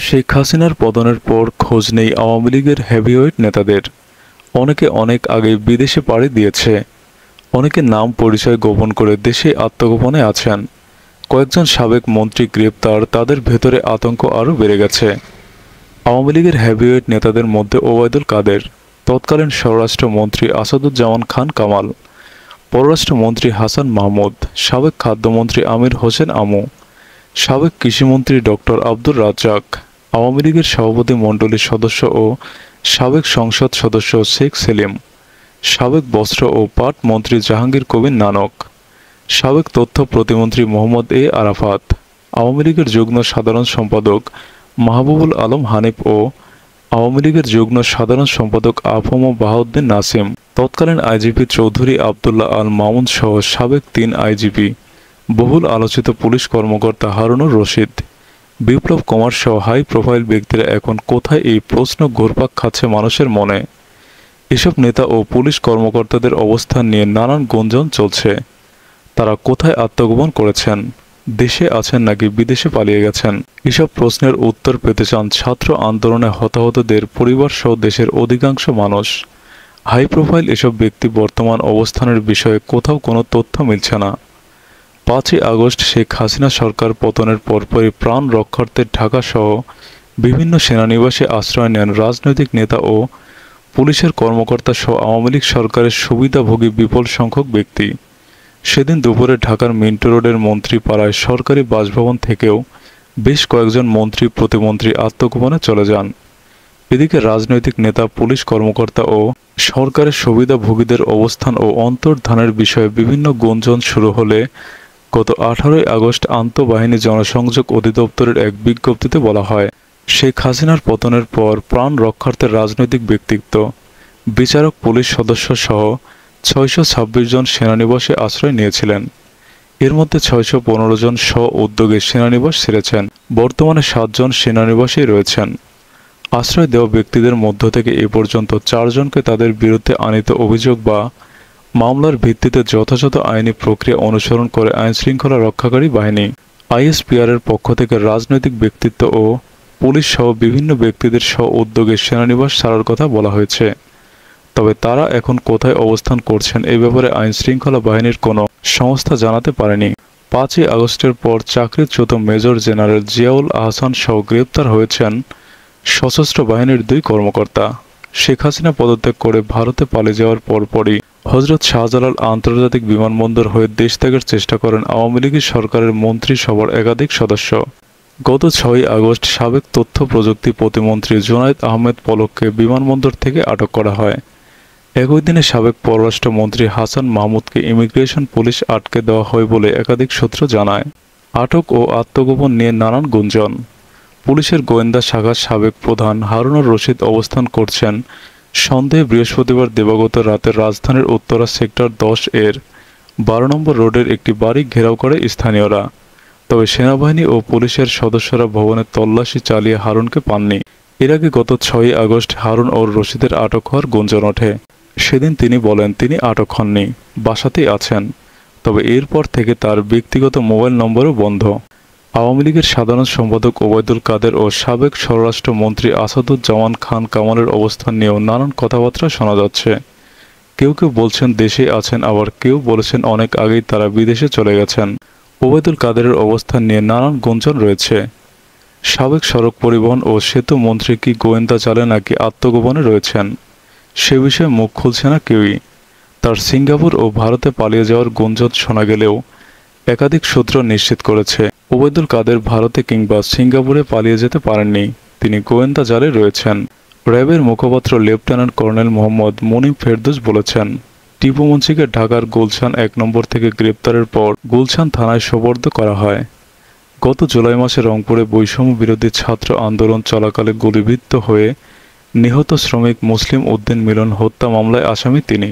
শেখ হাসিনার পতনের পর খোঁজ নেই আওয়ামী লীগের হেভিওয়েট নেতাদের। অনেকে অনেক আগে বিদেশে পাড়ি দিয়েছে, অনেকে নাম পরিচয় গোপন করে দেশে আত্মগোপনে আছেন। কয়েকজন সাবেক মন্ত্রী গ্রেপ্তার, তাদের ভেতরে আতঙ্ক আরও বেড়ে গেছে। আওয়ামী লীগের হেভিওয়েট নেতাদের মধ্যে ওবায়দুল কাদের, তৎকালীন স্বরাষ্ট্রমন্ত্রী আসাদুজ্জামান খান কামাল, পররাষ্ট্রমন্ত্রী হাসান মাহমুদ, সাবেক খাদ্যমন্ত্রী আমির হোসেন আমু, সাবেক কৃষিমন্ত্রী ডক্টর আব্দুর রাজ্জাক, আওয়ামী লীগের সভাপতি মণ্ডলীর সদস্য ও সাবেক সংসদ সদস্য শেখ সেলিম, সাবেক বস্ত্র ও পাট মন্ত্রী জাহাঙ্গীর কবির নানক, সাবেক তথ্য প্রতিমন্ত্রী মোহাম্মদ এ আরাফাত, আওয়ামী লীগের যুগ্ম সাধারণ সম্পাদক মাহবুবুল আলম হানিফ ও আওয়ামী লীগের যুগ্ম সাধারণ সম্পাদক আফম বাহাউদ্দিন নাসিম, তৎকালীন আইজিপি চৌধুরী আবদুল্লাহ আল মামুন সহ সাবেক 3 আইজিপি, বহুল আলোচিত পুলিশ কর্মকর্তা হারুনুর রশিদ, বিপ্লব কুমার সহ হাই প্রোফাইল ব্যক্তিরা এখন কোথায়, এই প্রশ্ন ঘুরপাক খাচ্ছে মানুষের মনে। এসব নেতা ও পুলিশ কর্মকর্তাদের অবস্থান নিয়ে নানান গুঞ্জন চলছে। তারা কোথায় আত্মগোপন করেছেন, দেশে আছেন নাকি বিদেশে পালিয়ে গেছেন? এসব প্রশ্নের উত্তর পেতে চান ছাত্র আন্দোলনে হতাহতদের পরিবার সহ দেশের অধিকাংশ মানুষ। হাই প্রোফাইল এসব ব্যক্তি বর্তমান অবস্থানের বিষয়ে কোথাও কোনো তথ্য মিলছে না। 5ই আগস্ট শেখ হাসিনা সরকার পতনের পরপরই প্রাণ রক্ষার্থে ঢাকাসহ বিভিন্ন সেনানিবাসে আশ্রয় নেন রাজনৈতিক নেতা ও পুলিশের কর্মকর্তা সহ আওয়ামী লীগ সরকারের সুবিধাভোগী বিপুল সংখ্যক ব্যক্তি। সেদিন দুপুরে ঢাকার মিন্টো রোডের মন্ত্রীপাড়ায় সরকারি বাসভবন থেকেও বেশ কয়েকজন মন্ত্রী প্রতিমন্ত্রী আত্মগোপনে চলে যান। এদিকে রাজনৈতিক নেতা, পুলিশ কর্মকর্তা ও সরকারের সুবিধাভোগীদের অবস্থান ও অন্তর্ধানের বিষয়ে বিভিন্ন গুঞ্জন শুরু হলে গত 18ই আগস্ট আন্তঃবাহিনী জনসংযোগ অধিদপ্তরের এক বিজ্ঞপ্তিতে বলা হয়, শেখ হাসিনার পতনের পর প্রাণ রক্ষার্থে রাজনৈতিক ব্যক্তিত্ব, বিচারক, পুলিশ সদস্য সহ 626 জন সেনানিবাসে আশ্রয় নিয়েছিলেন। এর মধ্যে 615 জন স্ব উদ্যোগে সেনানিবাস ছেড়েছেন। বর্তমানে 7 জন সেনানিবাসেই রয়েছেন। আশ্রয় দেওয়া ব্যক্তিদের মধ্য থেকে এ পর্যন্ত 4 জনকে তাদের বিরুদ্ধে আনীত অভিযোগ বা মামলার ভিত্তিতে যথাযথ আইনি প্রক্রিয়া অনুসরণ করে আইনশৃঙ্খলা রক্ষাকারী বাহিনী আইএসপিআর এর পক্ষ থেকে রাজনৈতিক ব্যক্তিত্ব ও পুলিশ সহ বিভিন্ন ব্যক্তিদের স্ব উদ্যোগে সেনানিবাস ছাড়ার কথা বলা হয়েছে। তবে তারা এখন কোথায় অবস্থান করছেন এ ব্যাপারে আইনশৃঙ্খলা বাহিনীর কোনো সংস্থা জানাতে পারেনি। 5ই আগস্টের পর চাকরিচ্যুত মেজর জেনারেল জিয়াউল আহসান সহ গ্রেপ্তার হয়েছেন সশস্ত্র বাহিনীর 2 কর্মকর্তা। শেখ হাসিনা পদত্যাগ করে ভারতে পালিয়ে যাওয়ার পরপরই হযরত শাহজালাল আন্তর্জাতিক বিমানবন্দর হয়ে দেশ ত্যাগের চেষ্টা করেন আওয়ামী লীগের সরকারের মন্ত্রিসভার একাধিক সদস্য। গত 6ই আগস্ট সাবেক তথ্য প্রযুক্তি প্রতিমন্ত্রী জুনায়েদ আহমেদ পলককে বিমানবন্দর থেকে আটক করা হয়। একই দিনে সাবেক পররাষ্ট্রমন্ত্রী হাসান মাহমুদকে ইমিগ্রেশন পুলিশ আটকে দেওয়া হয় বলে একাধিক সূত্র জানায়। আটক ও আত্মগোপন নিয়ে নানান গুঞ্জন। পুলিশের গোয়েন্দা শাখার সাবেক প্রধান হারুনুর রশিদ অবস্থান করছেন সন্দেহে বৃহস্পতিবার দিবাগত রাতে রাজধানীর উত্তরা সেক্টর 10 এর 12 নম্বর রোডের একটি বাড়ি ঘেরাও করে স্থানীয়রা। তবে সেনাবাহিনী ও পুলিশের সদস্যরা ভবনে তল্লাশি চালিয়ে হারুনকে পাননি। এর আগে গত 6ই আগস্ট হারুন ও রশিদের আটক হওয়ার গুঞ্জন ওঠে। সেদিন তিনি বলেন তিনি আটক হননি, বাসাতেই আছেন। তবে এরপর থেকে তার ব্যক্তিগত মোবাইল নম্বরও বন্ধ। আওয়ামী লীগের সাধারণ সম্পাদক ওবায়দুল কাদের ও সাবেক স্বরাষ্ট্রমন্ত্রী আসাদুজ্জামান খান কামালের অবস্থান নিয়েও নানান কথাবার্তা শোনা যাচ্ছে। কেউ কেউ বলছেন দেশে আছেন, আবার কেউ বলেছেন অনেক আগেই তারা বিদেশে চলে গেছেন। ওবায়দুল কাদেরের অবস্থান নিয়ে নানান গুঞ্জন রয়েছে। সাবেক সড়ক পরিবহন ও সেতু মন্ত্রী কি গোয়েন্দা জালে নাকি আত্মগোপনে রয়েছেন, সে বিষয়ে মুখ খুলছে না কেউই। তার সিঙ্গাপুর ও ভারতে পালিয়ে যাওয়ার গুঞ্জন শোনা গেলেও একাধিক সূত্র নিশ্চিত করেছে ওবায়দুল কাদের ভারতে কিংবা সিঙ্গাপুরে পালিয়ে যেতে পারেননি, তিনি গোয়েন্দা জালে রয়েছেন। র্যাবের মুখপাত্র লেফটেন্যান্ট কর্নেল মোহাম্মদ মুনিম ফেরদৌস বলেছেন, টিপু মুন্সিকে ঢাকার গুলশান 1 নম্বর থেকে গ্রেপ্তারের পর গুলশান থানায় সোপর্দ করা হয়। গত জুলাই মাসে রংপুরে বৈষম্য বিরোধী ছাত্র আন্দোলন চলাকালে গুলিবিদ্ধ হয়ে নিহত শ্রমিক মুসলিম উদ্দিন মিলন হত্যা মামলায় আসামি তিনি।